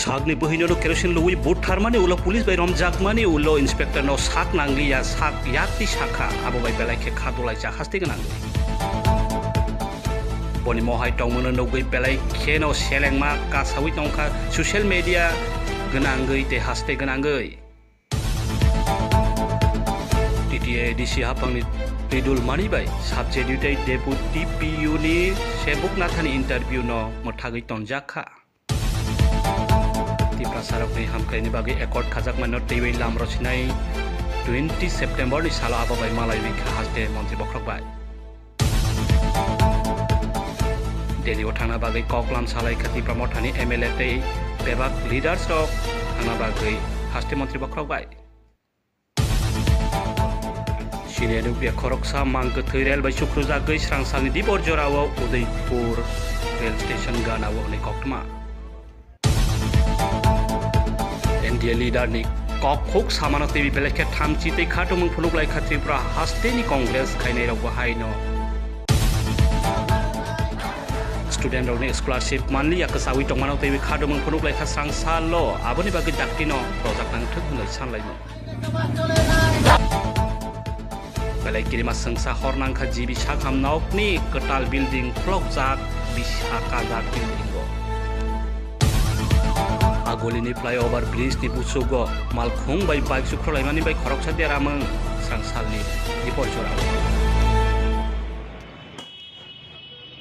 Sagni bohino kerosin lui buthar mani ulo police bai romjak mani ulo inspector no sak nangli ya sak yakti sakha abo bai belaike khadulaijak haste ganang. Boni mohai tongmono nogui belai kheno selengma kasawi tongkha social media ganangui te haste ganangui. TTA DC hapangni Ridul Manibai subject duty deputy PU ni sebuk nathani interview no mothagui tonjakha. Tripura sarok ni hamkai ni bagi ekord khajak mano tewei lam rosinai 20 September ni sala ababai malai wikha haste mantri bokrok bai. Delhi othana bagi koklam salai khati pramothani MLA tei bebak leaders rok thana bagi haste mantri bokrok bai. Senior Nubia Koroksa Mangka Rail by Shukruza Gaisrang Sani Dibor Jorawa Udaipur Rail Station Ganawa ni Koktwma. India leader ni Kokhok Samana TV Beleke Tamchi Te Khatumung Phuluk Lai Tripura Haste ni Congress Khainai Rok Wahai no. Studentrok ni scholarship manli akasawi tongmano TV Khatumung Phuluk Lai swngsa lo aboni bagi dakti no project nang thuk mulai sanlai mo. Balai Kirima swngsa hor nangkha GB sakham nauk ni ketal building flok jak bisaka jak building go. Agoli ni flyover bridge ni busugo malkhung bai bike sukrolai mani bai khoroksa deramang swngsa ni dipor jorao.